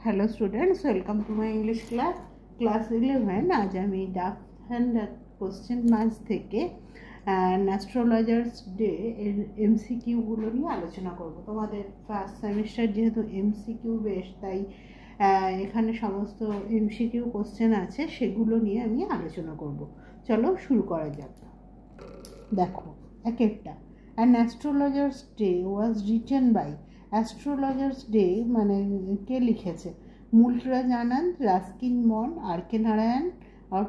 Hello students, welcome to my English class 11। आज আমি ডাক হ্যান্ড কোশ্চেন ম্যাথস থেকে অ্যাস্ট্রোলজার্স ডে এর এমসিকিউগুলো নিয়ে আলোচনা করব। তোমাদের ফার্স্ট সেমিস্টার যেহেতু এমসিকিউ বেশ, তাই এখানে সমস্ত এমসিকিউ কোশ্চেন আছে, সেগুলো নিয়ে আমি আলোচনা করব। চলো শুরু করা যাক। দেখো এক একটা। An astrologer's day was written by. Astrologer's day মানে কে লিখেছে? Mulk Raj Anand, Ruskin Bond, R K Narayan আর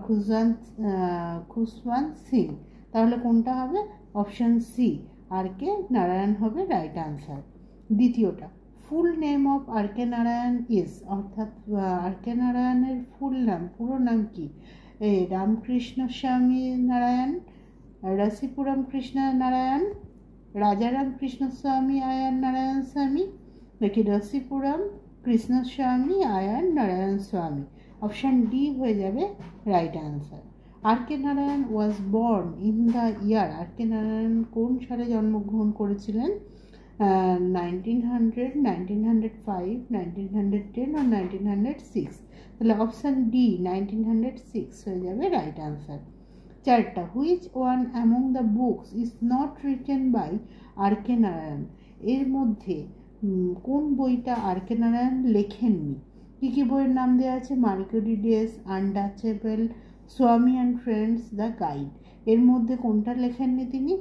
খুশওয়ান্ত সিং। তাহলে কোনটা হবে? Option C, R K Narayan হবে রাইট আনসার। দ্বিতীয়টা, full name of R K Narayan is, অর্থাৎ আর কে নারায়ণের ফুল নাম, পুরো নাম কি? রামকৃষ্ণ স্বামী নারায়ণ, রাসিপুরম কৃষ্ণ নারায়ণ, রাজারাম কৃষ্ণস্বামী আয়ার নারায়ণ স্বামী, নাকি রাসিপুরম কৃষ্ণস্বামী আয়ার নারায়ণ স্বামী? অপশান ডি হয়ে যাবে right answer. R K Narayan was born in the year, R K Narayan কোন সালে জন্মগ্রহণ করেছিলেন? 1900, 1905, 1910 আর 1906। তাহলে অপশান ডি 1906 হয়ে যাবে রাইট আনসার। চারটা, which one among the books is not written by R K Narayan? এর মধ্যে কোন বইটা আর কে নারায়ণ লেখেননি? কী কী বইয়ের নাম দেওয়া আছে? মার্কুরিডিয়াস, আনটাচেবল, স্বামী অ্যান্ড ফ্রেন্ডস, দ্য গাইড। এর মধ্যে কোনটা লেখেননি তিনি?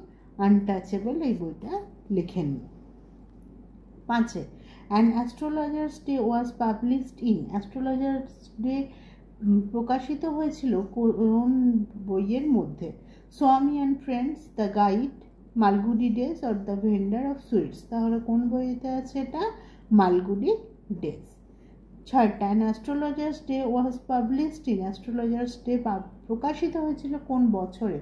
আনটাচেবল এই বইটা লেখেননি। পাঁচে, an astrologer's day was published in. Astrologer's day প্রকাশিত হয়েছিল কোন বইয়ের মধ্যে? Swami and friends, the guide, Malgudi days or the vendor of sweets. তাহলে কোন বইতে আছে এটা? মালগুডি ডেজ। ছয়টা, an astrologer's day was published in. Astrologer's day প্রকাশিত হয়েছিল কোন বছরে?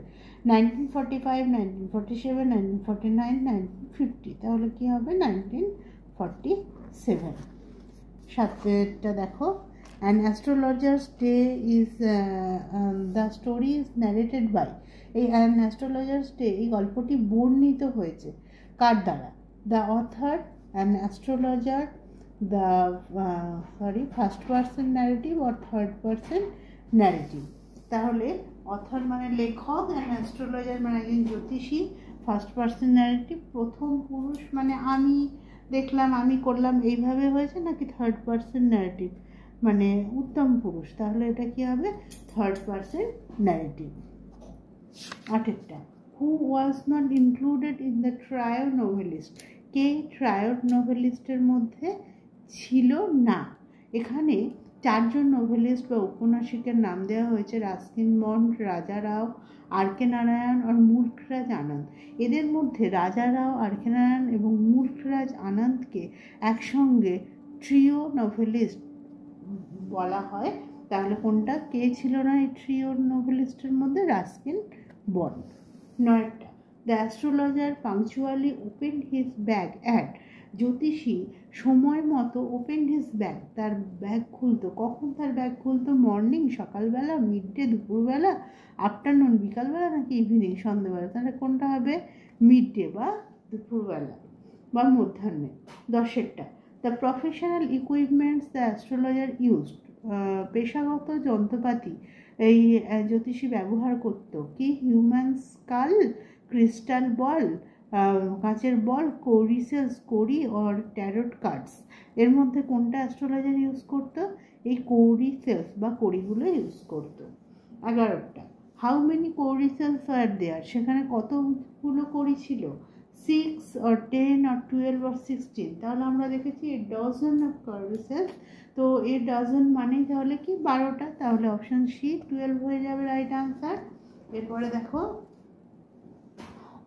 1945, 1947, 1949, 1950। তাহলে কি হবে? 1947। সাতটা দেখো, an astrologer's day is the story is narrated by. এই অ্যান অ্যাস্ট্রোলজার্স ডে এই গল্পটি বর্ণিত হয়েছে কার দ্বারা? The author, an astrologer, the first person narrative or third person narrative. তাহলে অথার মানে লেখক, অ্যান্ড অ্যাস্ট্রোলজার মানে একজন জ্যোতিষী, ফার্স্ট পার্সন ন্যারেটিভ প্রথম পুরুষ মানে আমি দেখলাম, আমি করলাম, এইভাবে হয়েছে, নাকি থার্ড পার্সন ন্যারেটিভ মানে উত্তম পুরুষ? তাহলে এটা কি হবে? Third person narrative. আটেরটা, who was not included in the trio novelist. কে ট্রায়ো নোভেলিস্টের মধ্যে ছিল না? এখানে চারজন নোভেলিস্ট বা ঔপন্যাসিকের নাম দেওয়া হয়েছে: রাস্কিন বন্ড, রাজা রাও, আর কে নারায়ণ আর মুলকরাজ আনন্দ। এদের মধ্যে রাজা রাও, আর কে নারায়ণ এবং মুলকরাজ আনন্দকে একসঙ্গে ট্রিও নোভেলিস্ট বলা হয়। তাহলে কোনটা? কে ছিল না এই ট্রিও নোভেলিস্টের মধ্যে? Ruskin bond. নয়টা, the astrologer পাংচুয়ালি open his bag at. জ্যোতিষী সময় মতো ওপেন হিজ ব্যাগ, তার ব্যাগ খুলতো। কখন তার ব্যাগ খুলতো? মর্নিং সকালবেলা, মিড ডে দুপুরবেলা, আফটারনুন বিকালবেলা, নাকি ইভিনিং সন্ধ্যেবেলা? তাহলে কোনটা হবে? মিড ডে বা দুপুরবেলা বা মধ্যাহ্নে। দশেরটা, the professional equipments the astrologer used. পেশাগত যন্ত্রপাতি এই জ্যোতিষী ব্যবহার করতো কি? হিউম্যান স্কাল, ক্রিস্টাল বল, কাঁচের বল, কোরিসেলস কড়ি অর ট্যারোট কার্ডস। এর মধ্যে কোনটা অ্যাস্ট্রোলজার ইউজ করতো? এই কোরিসেলস বা কড়িগুলো ইউজ করতো। 11টা, হাউ মেনি কোরিসেলস আর দেয়ার। সেখানে কতগুলো কড়ি ছিল? 6 or 10 or 12 or 16। তাহলে আমরা দেখেছি এ ডজন অফ কোরিসেলস, তো এ ডজন মানেই তাহলে কি? 12টা। তাহলে অপশান সি 12 হয়ে যাবে রাইট আনসার। এরপরে দেখো,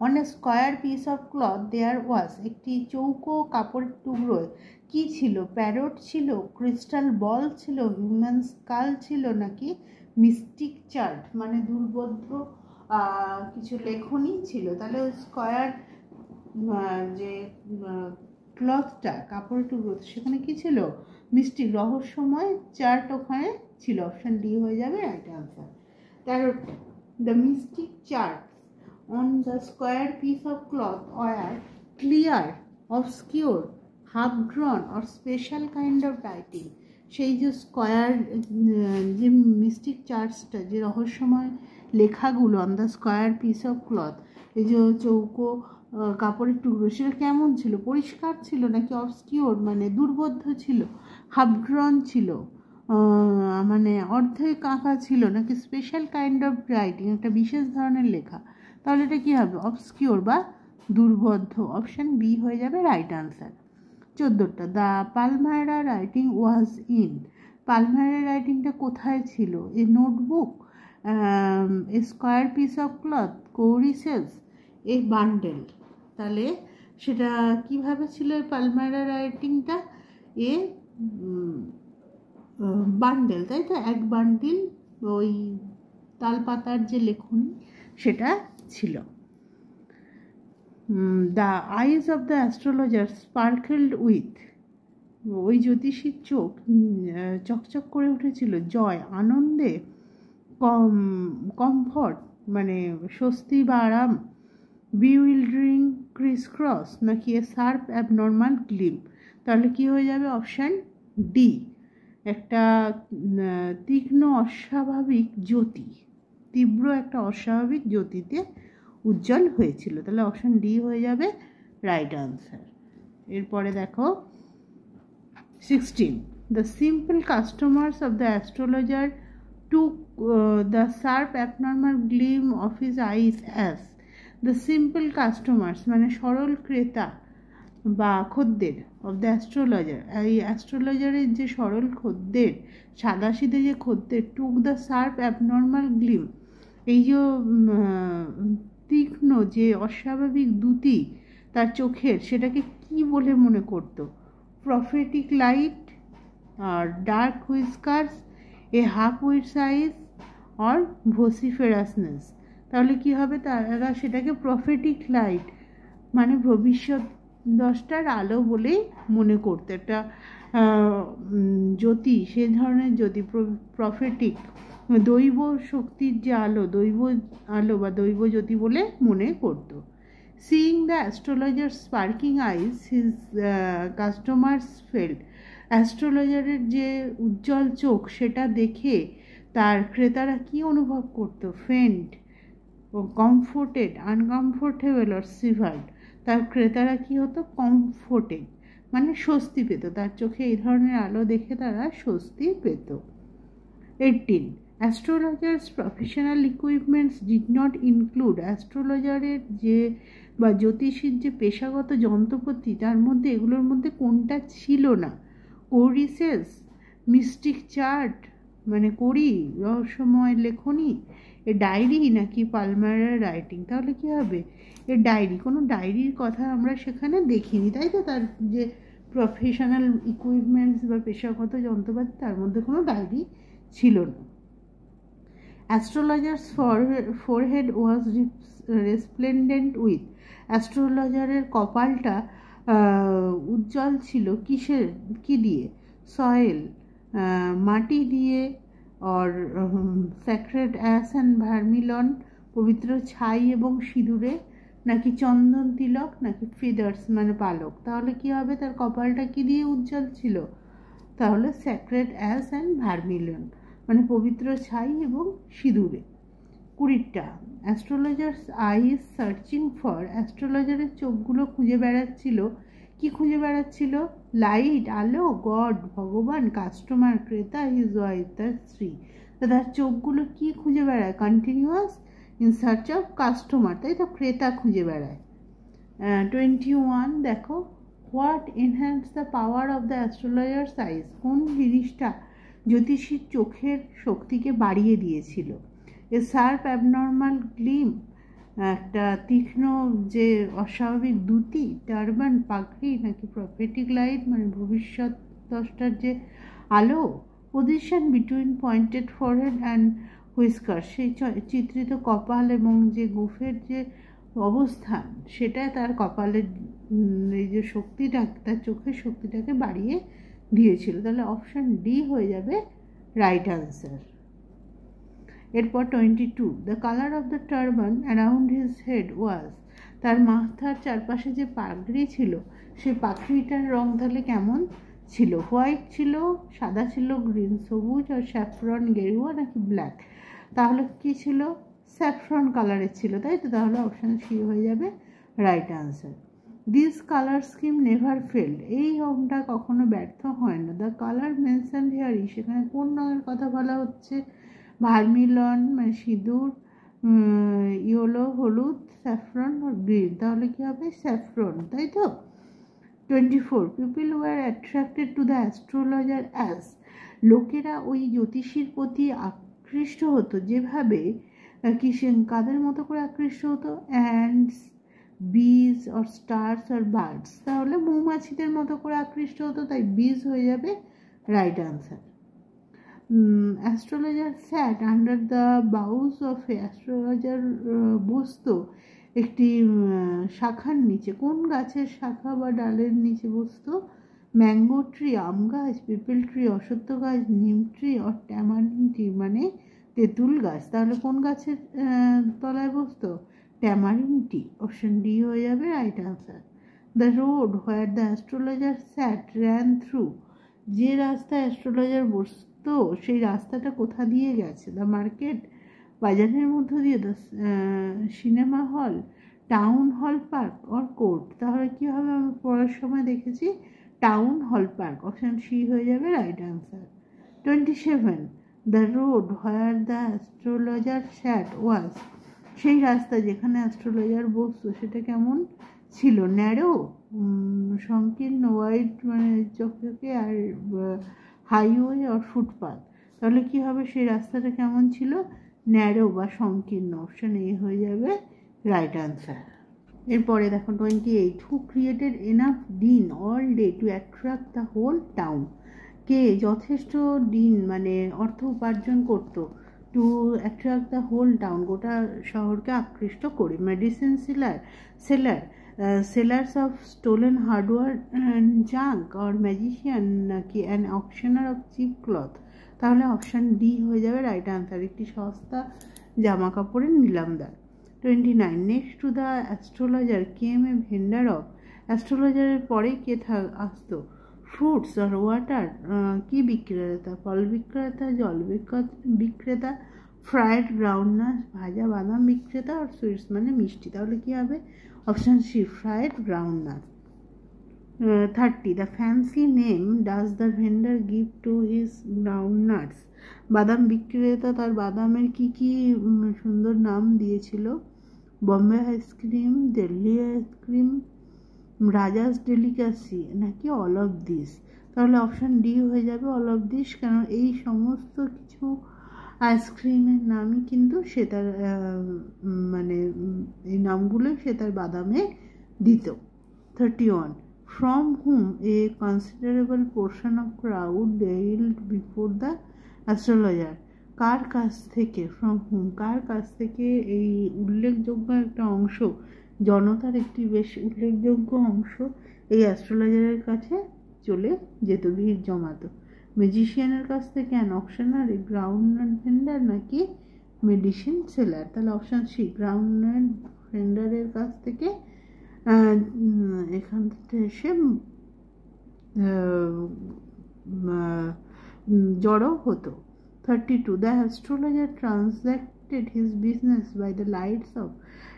on a square piece of cloth there was. একটি চৌকো কাপড়ের টুকরোয় কি ছিল? প্যারট ছিল, ক্রিস্টাল বল ছিল, হিউম্যান স্কাল ছিল, নাকি মিস্টিক চার্ট মানে দুর্বোধ্য কিছু লেখনী ছিল? তাহলে ওই স্কোয়ার যে ক্লথটা, কাপড়ের টুকরো, সেখানে কি ছিল? মিস্টিক, রহস্যময় চার্ট ওখানে ছিল। অপশান ডি হয়ে যাবে রাইট আনসার। 13টা, the mystic chart on the square piece of cloth were clear, obscure, half drawn or special kind of writing. সেই যে স্কয়ার, যে মিস্টিক চার্টসটা, যে রহস্যময় লেখাগুলো on the square piece of cloth, এই যে চৌকো কাপড়ের টুকরো, সেটা কেমন ছিল? পরিষ্কার ছিল নাকি অবস্কিওর, মানে দুর্বোধ্য ছিল, হাফ ড্রন ছিল, মানে অর্ধেক আঁকা ছিল, নাকি স্পেশাল কাইন্ড অফ রাইটিং, একটা বিশেষ ধরনের লেখা? তাহলে এটা কী হবে? অবস্কিওর বা দুর্বোধ্য। অপশান বি হয়ে যাবে রাইট আনসার। 14টা, the palmyra writing was in, palmyra রাইটিংটা কোথায় ছিল? A notebook, a square piece of cloth, cowrie shells, a bundle. তাহলে সেটা কিভাবে ছিল এই পালমায়রা রাইটিংটা? এ বান্ডেল, তাই তো, এক বান্ডিল ওই তালপাতার যে লেখনী সেটা ছিল। The eyes of the astrologer sparkled with, ওই জ্যোতিষীর চোখ চকচক করে উঠেছিল জয়, আনন্দে, কমফর্ট মানে স্বস্তি বা আরাম, বিউইল্ডারিং ক্রিস ক্রস, নাকি এ শার্প অ্যাবনর্মাল গ্লিম। তাহলে কি হয়ে যাবে? অপশান ডি, একটা তীক্ষ্ণ অস্বাভাবিক জ্যোতি, তীব্র একটা অস্বাভাবিক জ্যোতিতে উজ্জ্বল হয়েছিল। তাহলে অপশান ডি হয়ে যাবে রাইট আনসার। এরপরে দেখো 16, the simple customers of the astrologer took the sharp abnormal gleam of his eyes as, the simple customers মানে সরল ক্রেতা বা খদ্দের অফ দ্য অ্যাস্ট্রোলজার, এই অ্যাস্ট্রোলজারের যে সরল খদ্দের, সাদাসিধে যে খদ্দের, took the sharp abnormal Glim, এই যে তীক্ষ্ণ যে অস্বাভাবিক দ্যুতি তার চোখের, সেটাকে কি বলে মনে করতো? প্রফেটিক লাইট, আর dark whiskers, a half wits eyes, or vociferousness. তাহলে কি হবে? তারা সেটাকে প্রফেটিক লাইট মানে ভবিষ্যৎ দশটার আলো বলেই মনে করতো, একটা জ্যোতি, সে ধরনের জ্যোতি, প্রফেটিক দৈব শক্তির যে আলো, দৈব আলো বা দৈব জ্যোতি বলে মনে করতো। Seeing the astrologer's sparking eyes, his customers felt, অ্যাস্ট্রোলজারের যে উজ্জ্বল চোখ সেটা দেখে তার ক্রেতারা কি অনুভব করতো? ফেন্ট, কমফোর্টেড, আনকমফোর্টেবল, অর সিভার্ড। তার ক্রেতারা কি হতো? কমফোর্টেড মানে স্বস্তি পেত, তার চোখে এই ধরনের আলো দেখে তারা স্বস্তি পেত। 18, astrologer's professional equipments did not include, অ্যাস্ট্রোলজারের যে বা জ্যোতিষীর যে পেশাগত যন্ত্রপাতি, তার মধ্যে এগুলোর মধ্যে কোনটা ছিল না? কোরিসেস, মিস্টিক চার্ট মানে করি, রহস্যময় লেখনী, এ ডায়েরি, নাকি পালমায়রা রাইটিং। তাহলে কি হবে? A diary. কোনো ডায়েরির কথা আমরা সেখানে দেখিনি, তাই তো, তার যে প্রফেশনাল ইকুইপমেন্টস বা পেশাগত যন্ত্রপাতি তার মধ্যে কোনো ডায়েরি ছিল না। অ্যাস্ট্রোলজার্স ফোরহেড ওয়াজ রেসপ্লেন্ডেন্ট উইথ, অ্যাস্ট্রোলজারের কপালটা উজ্জ্বল ছিল কিসের, কি দিয়ে? সয়েল, মাটি দিয়ে, অর স্যাক্রেড অ্যাশ অ্যান্ড ভার্মিলন, পবিত্র ছাই এবং সিঁদুরে, নাকি চন্দন তিলক, নাকি ফিদার্স মানে পালক। তাহলে কি হবে? তার কপালটা কি দিয়ে উজ্জ্বল ছিল? তাহলে স্যাক্রেড অ্যাশ অ্যান্ড ভার্মিলন মানে পবিত্র ছাই এবং সিঁদুরে। 20টা, অ্যাস্ট্রোলজার্স আইজ সার্চিং ফর, অ্যাস্ট্রোলজারের চোখগুলো খুঁজে বেড়াচ্ছিল, কি খুঁজে বেড়াচ্ছিল? লাইট, আলো, গড ভগবান, কাস্টমার ক্রেতা, হিজ ওয়াইফ তার স্ত্রী। তার চোখগুলো কি খুঁজে বেড়ায়? Continuous in search of customer, তাই তো, ক্রেতা খুঁজে বেড়ায়। 21 দেখো, what enhance the power of the astrologer's eyes, কোন জিনিসটা জ্যোতিষীর চোখের শক্তিকে বাড়িয়ে দিয়েছিল? এ শার্প অ্যাবনর্মাল গ্লিম, একটা তীক্ষ্ণ যে অস্বাভাবিক দ্যুতি, টারবান পাখি, নাকি প্রফেটিক লাইট মানে ভবিষ্যৎ দশটার যে আলো, position between pointed forehead and whisker, সেই চিত্রিত কপাল এবং যে গোফের যে অবস্থান, সেটা তার কপালের এই যে শক্তিটা, তার চোখের শক্তিটাকে বাড়িয়ে দিয়েছিল। তাহলে অপশান ডি হয়ে যাবে রাইট আনসার। এরপর 22, the colour of the turban around his head ওয়াজ, তার মাথার চারপাশে যে পাগড়ি ছিল সেই পাগড়িটার রং তাহলে কেমন ছিল, হোয়াইট ছিল, সাদা ছিল, গ্রিন সবুজ, আর স্যাফরন গেরুয়া নাকি ব্ল্যাক? তাহলে কি ছিল? স্যাফরন কালারের ছিল, তাই তো? তাহলে অপশান সি হয়ে যাবে right answer. This colour scheme never failed, এই রংটা কখনো ব্যর্থ হয় না। দ্য কালার মেনশন হিয়ার, সেখানে কোন রঙের কথা বলা হচ্ছে? ভার্মিলন মানে সিঁদুর, ইয়েলো হলুদ, স্যাফরন আর গ্রিন। তাহলে কি হবে? স্যাফরন, তাই তো? 24. People were attracted to the astrologer as, লোকেরা ওই জ্যোতিষীর প্রতি আকৃষ্ট হতো যেভাবে, কাদের মতো করে আকৃষ্ট হতো? অ্যান্ডস, বিজ অর স্টার্স অর বার্ডস। তাহলে মৌমাছিদের মতো করে আকৃষ্ট হতো, তাই বিজ হয়ে যাবে right answer. Astrologer sat under the boughs of a, astrologer বসতো একটি শাখার নিচে। কোন গাছের শাখা বা ডালের নিচে বসতো? ম্যাঙ্গো ট্রি আম গাছ, পিপল ট্রি অশ্বত্থ গাছ, নিম ট্রি অর ট্যামারিন ট্রি মানে তেঁতুল গাছ। তাহলে কোন গাছের তলায় বসতো? Tamarin tree. অপশন ডি হয়ে যাবে right answer. The road where the astrologer sat ran through, যে রাস্তায় অ্যাস্ট্রোলজার বসতো সেই রাস্তাটা কোথা দিয়ে গেছে? দ্য মার্কেট, বাজারের মধ্য দিয়ে, the cinema hall, town hall park or court. তাহলে কী হবে? আমি পড়ার সময় দেখেছি town hall park. Option C হয়ে যাবে right answer. 27. The road where the astrologer sat was, সেই রাস্তা যেখানে অ্যাস্ট্রোলজার বসতো সেটা কেমন ছিল? ন্যারো, সংকীর্ণ, ওয়াইড মানে চকচকে, আর হাইওয়ে আর ফুটপাথ। তাহলে কি হবে? সেই রাস্তাটা কেমন ছিল? ন্যারো বা সংকীর্ণ। অপশান এ হয়ে যাবে রাইট আনসার। এরপরে দেখো 28. Who created enough din all day to attract the whole town, কে যথেষ্ট ডিন মানে অর্থ উপার্জন করতো to attract the whole town, গোটা শহরকে আকৃষ্ট করে? Medicine seller, sellers of stolen hardware junk, or magician, নাকি an auctioneer of cheap cloth? তাহলে অপশান ডি হয়ে যাবে রাইট আনসার, একটি সস্তা জামা কাপড়ের নিলামদার। 29. Next to the astrologer came a vendor of, অ্যাস্ট্রোলজারের পরে কে আসতো? ফ্রুটস আর ওয়াটার, কি বিক্রেতা? ফল বিক্রেতা, জল বিক্রেতা, ফ্রায়েড গ্রাউন্ডনাট, ভাজা বাদাম বিক্রেতা, আর সুইটস মানে মিষ্টি। তাহলে কি হবে? Option C fried groundnut. 30. The fancy name does the vendor give to his groundnuts, বাদাম বিক্রেতা তার বাদামের কি কি সুন্দর নাম দিয়েছিল? Bombay ice cream, Delhi ice cream, Raja's delicacy, নাকি অল অফ দিস? তাহলে অপশান ডি হয়ে যাবে অল অফ দিস, কারণ এই সমস্ত কিছু আইসক্রিমের নামই কিন্তু সে তার মানে এই নামগুলোই সে তার বাদামে দিত। 31. From whom a considerable portion of crowd dallied before the astrologer, কার কাছ থেকে? ফ্রম হুম, কার কাছ থেকে এই উল্লেখযোগ্য একটা অংশ, জনতার একটি বেশ উল্লেখযোগ্য অংশ এই অ্যাস্ট্রোলজারের কাছে চলে যেত, ভিড় জমাতো? ম্যাজিশিয়ানের কাছ থেকে, অ্যান অকশনার, গ্রাউন্ডনাট ভেন্ডার, নাকি মেডিসিন সেলার? তাহলে অপশান সি গ্রাউন্ডনাট ভেন্ডারের কাছ থেকে এখান থেকে এসে জড়ো হতো। 32. The astrologer translated his business by the lights of,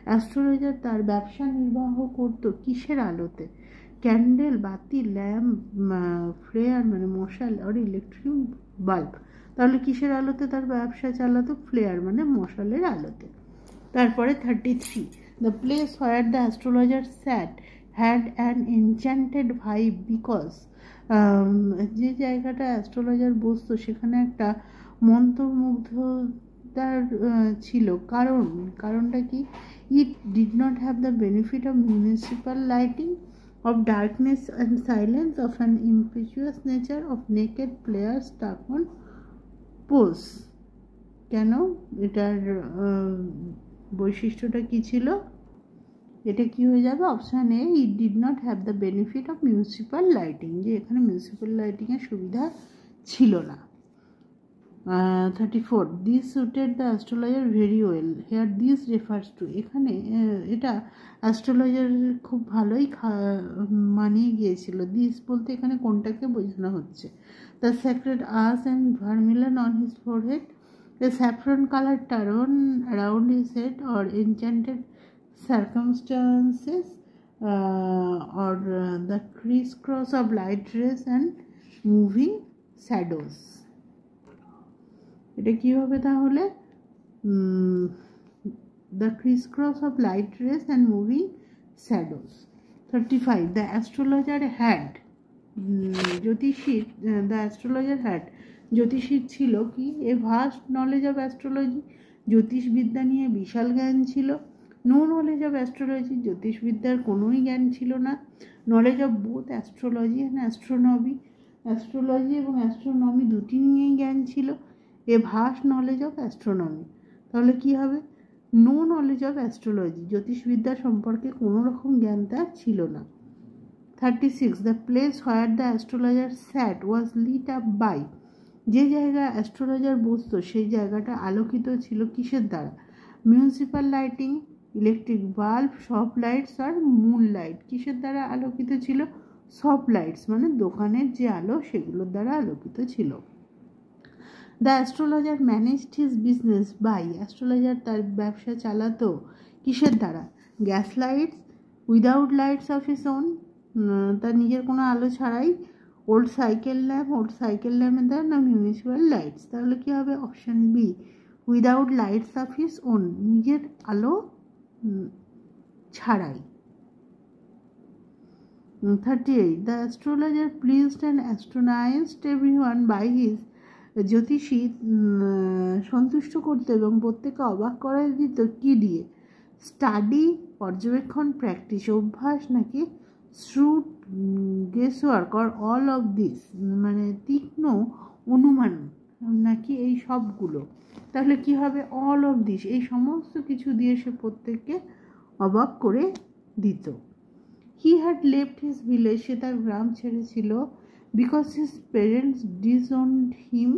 astrologer তার ব্যবসা নির্বাহ করত কিসের আলোতে? ক্যান্ডেল, বাতি, ল্যাম্প, ফ্লেয়ার মানে মশাল, আর ইলেকট্রিক বাল্ব। তাহলে কিসের আলোতে তার ব্যবসা চালাতো? ফ্লেয়ার মানে মশালের আলোতে। তারপরে 33. The place where the astrologer sat had an enchanted vibe because, যে জায়গাটা অ্যাস্ট্রোলজার বসতো সেখানে একটা মন্ত্রমুগ্ধতার ছিল, কারণটা কি? It did not have the benefit of municipal lighting, of darkness and silence, of an impetuous nature, of naked players stuck on pose. কেন? এটার বৈশিষ্ট্যটা কি ছিল? এটা কি হয়ে যাবে? Option A it did not have the benefit of municipal lighting, যে এখানে মিউনিসিপ্যাল লাইটিংয়ের সুবিধা ছিল না। 34 this suited the astrologer very well. Here this refers to, এখানে এটা অ্যাস্ট্রোলজার খুব ভালোই মানিয়ে গিয়েছিল। দিস বলতে এখানে কোনটাকে বোঝানো হচ্ছে? The sacred us and ভার্মিলন on his forehead, a saffron colored turban around his head, or enchanted circumstances, or the crisscross of light rays and moving shadows। এটা কি হবে তাহলে? the crisscross of light rays and moving shadows। 35 the astrologer had, জ্যোতিষীর the astrologer had, জ্যোতিষীর ছিল কি? A vast knowledge of astrology, জ্যোতিষবিদ্যা নিয়ে বিশাল জ্ঞান ছিল। নো নলেজ অফ অ্যাস্ট্রোলজি, জ্যোতিষবিদ্যার কোনোই জ্ঞান ছিল না। Knowledge of both astrology and astronomy, astrology এবং অ্যাস্ট্রোনমি দুটি নিয়েই জ্ঞান ছিল। A vast knowledge of astronomy, তাহলে কি হবে? নো নলেজ অফ অ্যাস্ট্রোলজি, জ্যোতিষবিদ্যা সম্পর্কে কোনো রকম জ্ঞান তার ছিল না। 36 the place where the astrologer sat was lit up by, যে জায়গায় অ্যাস্ট্রোলজার বসত সেই জায়গাটা আলোকিত ছিল কিসের দ্বারা? Municipal lighting, electric bulb, soft lights আর মুন লাইট। কিসের দ্বারা আলোকিত ছিল? সফট লাইটস মানে দোকানের যে আলো সেগুলোর দ্বারা আলোকিত ছিল। The astrologer managed his business by, astrologer তার ব্যবসা চালাতো কিসের দ্বারা? Gas lights, without lights of his own, তার নিজের কোনো আলো ছাড়াই। ওল্ড সাইকেল ল্যাম্পের দ্বারা, না মিউনিসিপ্যাল লাইটস। তাহলে কি হবে? Option B, without lights of his own, নিজের আলো ছাড়াই। 38 the astrologer pleased and astonished everyone by his, জ্যোতিষী সন্তুষ্ট করতো এবং প্রত্যেকে অবাক করাই দিত কি দিয়ে? স্টাডি, পর্যবেক্ষণ, প্র্যাকটিস, অভ্যাস, নাকি shrewd, guesswork, or all of this, মানে তীক্ষ্ণ অনুমান, নাকি এই সবগুলো? তাহলে কি হবে? অল অফ দিস, এই সমস্ত কিছু দিয়ে সে প্রত্যেককে অবাক করে দিত। He had left his village, সে তার গ্রাম ছেড়েছিল। Because his parents disowned him,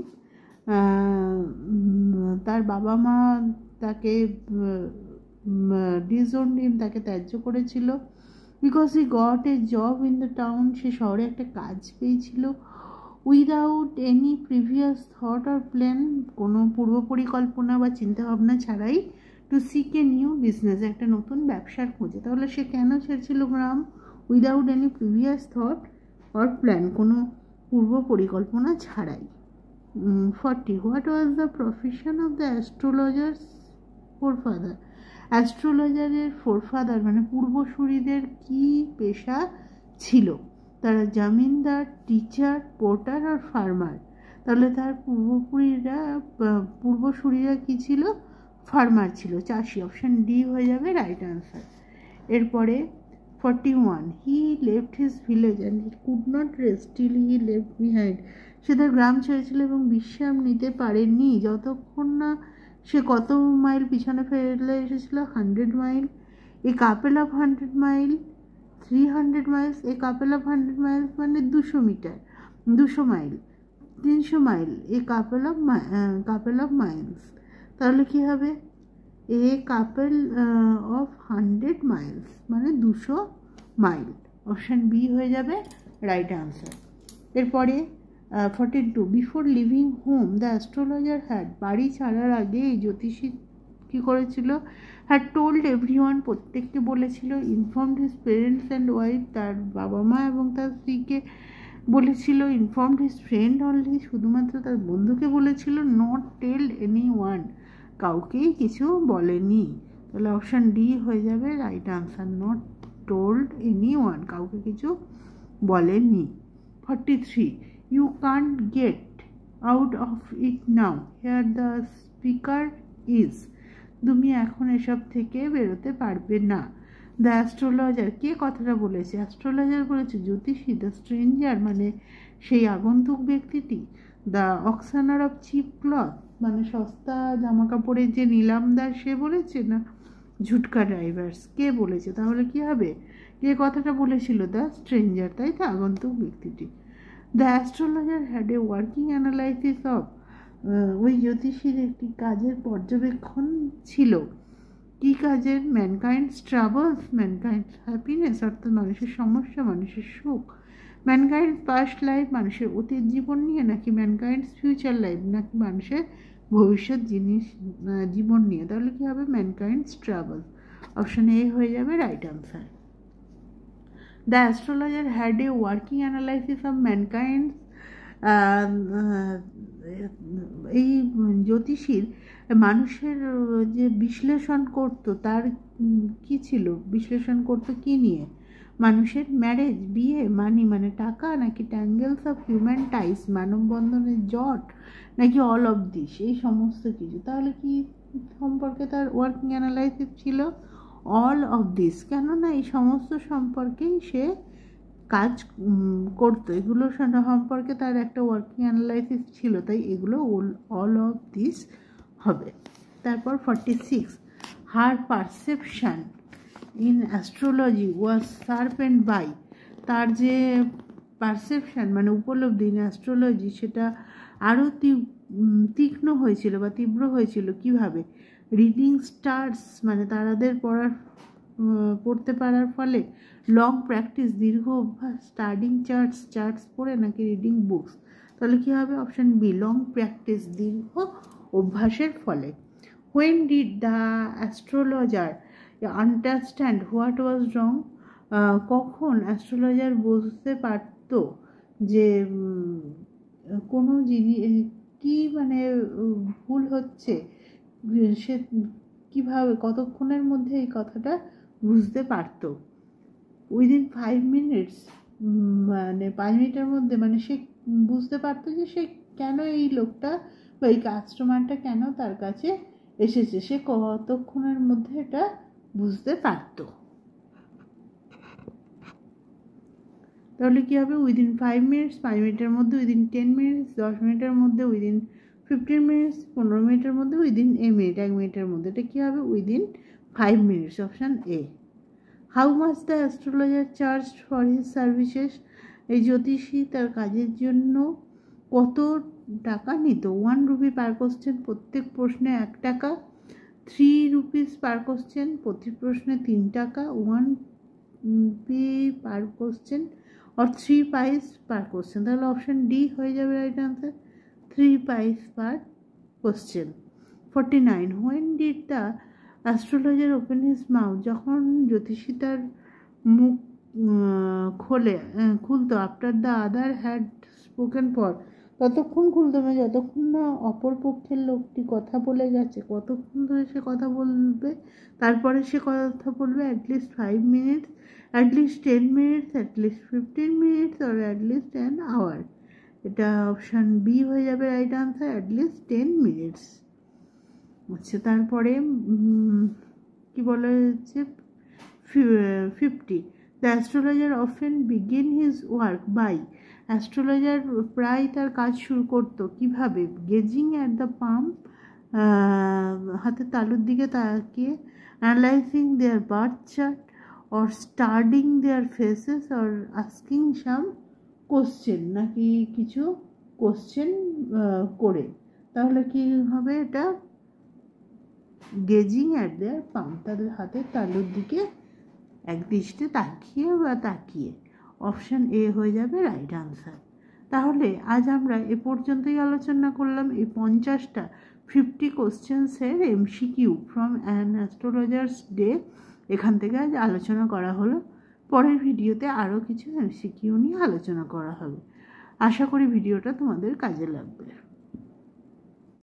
তার বাবা মা তাকে ডিসওন্ড হিম, তাকে ত্যায্য করেছিল। Because he got a job in the town, সে শহরে একটা কাজ পেয়েছিল। Without any previous thought or plan, কোনো পূর্ব পরিকল্পনা বা চিন্তাভাবনা ছাড়াই। To seek a new business, একটা নতুন ব্যবসার খোঁজে। তাহলে সে কেন ছেড়েছিল গ্রাম? Without any previous thought or plan, কোনো পূর্ব পরিকল্পনা ছাড়াই। 40 what was the profession of the astrologer's forefather, অ্যাস্ট্রোলজারের ফোরফাদার মানে পূর্বসূরিদের কি পেশা ছিল? তারা জমিনদার, টিচার, পোর্টার আর ফার্মার। তাহলে তার পূর্বসূরিরা কি ছিল? ফার্মার ছিল, চাষি। অপশান ডি হয়ে যাবে রাইট আনসার। এরপরে 41 he left his village and he could not rest till he left behind, সে তার গ্রাম ছেড়েছিল এবং বিশ্রাম নিতে পারেনি যতক্ষণ না সে কত মাইল পিছনে ফেলে এসেছিল? 100 mile. A couple of 100 mile, 300 miles. A couple of 100 miles মানে 200 metre, 200 mile. 300 mile, a couple of miles. তাহলে কি হবে? এ কাপেল অফ 100 মাইলস মানে 200 মাইল। অপশান বি হয়ে যাবে রাইট আনসার। এরপরে 42 before living home the astrologer had, বাড়ি ছাড়ার আগে এই জ্যোতিষী কী করেছিল? হ্যাড টোল্ড এভরিওয়ান, প্রত্যেককে বলেছিল। Informed his parents and wife, তার বাবা মা এবং তার স্ত্রীকে বলেছিল। ইনফর্মড হিজ ফ্রেন্ড অনলি, শুধুমাত্র তার বন্ধুকে বলেছিল। নট টেল্ড এনি ওয়ান, কাউকেই কিছু বলেনি। তাহলে অপশান ডি হয়ে যাবে right answer, not told anyone, কাউকে কিছু বলেনি। 43 you can't get out of it now, here the speaker is, তুমি এখন এসব থেকে বেরোতে পারবে না। দ্য অ্যাস্ট্রোলজার, কে কথাটা বলেছে? অ্যাস্ট্রোলজার বলেছে। জ্যোতিষী, দ্য স্ট্রেঞ্জার মানে সেই আগন্তুক ব্যক্তিটি। দ্য অক্সানার অফ চিপ ক্লথ মানে সস্তা জামা কাপড়ের যে নিলামদার, সে বলেছে, না ঝুটকা ড্রাইভার্স, কে বলেছে? তাহলে কি হবে? কে কথাটা বলেছিল? দ্য স্ট্রেঞ্জার, তাই তো, আগন্তুক ব্যক্তিটি। The astrologer had a working analysis of, ওই জ্যোতিষীর একটি কাজের পর্যবেক্ষণ ছিল। কী কাজের? ম্যানকাইন্ডস ট্রাভেলস, ম্যানকাইন্ডস হ্যাপিনেস, অর্থাৎ মানুষের সমস্যা, মানুষের সুখ, ম্যানকাইন্ডস পাস্ট লাইফ, মানুষের অতীত জীবন নিয়ে, নাকি ম্যানকাইন্ডস ফিউচার লাইফ, নাকি মানুষের ভবিষ্যৎ জীবন নিয়ে। তাহলে কী হবে? ম্যানকাইন্ডস ট্রাভেল। অপশন এ হয়ে যাবে right answer. The astrologer had a working analysis of ম্যানকাইন্ডস। এই জ্যোতিষীর মানুষের যে বিশ্লেষণ করতো তার কি ছিল? বিশ্লেষণ করতো কি নিয়ে? মানুষের ম্যারেজ, বিয়ে, মানি মানে টাকা, নাকি ট্যাঙ্গেলস অফ হিউম্যান টাইস মানববন্ধনের জট, নাকি অল অফ দিস, এই সমস্ত কিছু। তাহলে কি সম্পর্কে তার ওয়ার্কিং অ্যানালাইসিস ছিল? All of this. কেননা এই সমস্ত সম্পর্কেই সে কাজ করতো, এগুলো সম্পর্কে তার একটা ওয়ার্কিং অ্যানালাইসিস ছিল, তাই এগুলো অল অফ দিস হবে। তারপর 46, her perception in astrology was sharpened by, তার যে পারসেপশন মানে উপলব্ধি ইন অ্যাস্ট্রোলজি সেটা আরও তীক্ষ্ণ হয়েছিল বা তীব্র হয়েছিল। কিভাবে? রিডিং স্টার্স মানে তারাদের পড়তে পারার ফলে, লং প্র্যাকটিস দীর্ঘ অভ্যাস, স্টাডিং চার্টস পড়ে, নাকি রিডিং বুকস। তাহলে কী হবে? অপশান বি, লং প্র্যাকটিস দীর্ঘ অভ্যাসের ফলে। When did the astrologer understand what was wrong, কখন অ্যাস্ট্রোলজার বুঝতে পারত যে কোনো জিনিস কী মানে ভুল হচ্ছে, সে কীভাবে কতক্ষণের মধ্যে এই কথাটা বুঝতে পারত? উইদিন 5 মিনিটস মানে 5 মিনিটের মধ্যে, মানে সে বুঝতে পারতো যে সে কেন এই লোকটা বা এই কাস্টমারটা কেন তার কাছে এসেছে, সে কতক্ষণের মধ্যে এটা বুঝতে পারতো। তাহলে কী হবে? উইদিন 5 মিনিটস, 5 মিনিটের মধ্যে, উইদিন 10 মিনিটস 10 মিনিটের মধ্যে, উইদিন 15 মিনিটস 15 মিনিটের মধ্যে, উইদিন এ মিনিট 1 মিনিটের মধ্যে। এটা কী হবে? Within 5 minutes. Option A. How much the astrologer charge for his services, এই জ্যোতিষী তার কাজের জন্য কত টাকা নিত? 1 রুপি পার কোশ্চেন, প্রত্যেক প্রশ্নে 1 টাকা। 3 রুপিস পার কোশ্চেন, প্রতি প্রশ্নে 3 টাকা। 1 P per question or 3 pies per question। তাহলে অপশান ডি হয়ে যাবে right answer, 3 pies per question। 49, when did the astrologer open his mouth, যখন জ্যোতিষী তার মুখ খুলতো, after the other had spoken for, ততক্ষণ খুলতো মানে যতক্ষণ না অপর পক্ষের লোকটি কথা বলে গেছে, কতক্ষণ ধরে সে কথা বলবে, তারপরে সে কথা বলবে at least 5 minutes, at least 10 minutes, at least 15 minutes, আর অ্যাটলিস্ট 1 আওয়ার। এটা অপশান বি হয়ে যাবে রাইট আনসার, অ্যাটলিস্ট 10 মিনিটস। আচ্ছা, তারপরে কি বলা হচ্ছে 50, the astrologer often begin his work by, astrologer প্রায় তার কাজ শুরু করতো কিভাবে? গেজিং অ্যাট দ্য পাম, হাতের তালুর দিকে তাকিয়ে, analysing their birth chart, or studying their faces, or asking some question, নাকি কিছু কোশ্চেন করে। তাহলে কি হবে? এটা গেজিং অ্যাট দেয়ার পাম, তাদের হাতের তালুর দিকে একদৃষ্টে তাকিয়ে। অপশান এ হয়ে যাবে রাইট আনসার। তাহলে আজ আমরা এ পর্যন্তই আলোচনা করলাম এই 50টা 50 কোশ্চেন্সের MCQ from an astrologer's day. এখান থেকে আজ আলোচনা করা হলো। পরের ভিডিওতে আরও কিছু এমসিকিউ নিয়ে আলোচনা করা হবে। আশা করি ভিডিওটা তোমাদের কাজে লাগবে।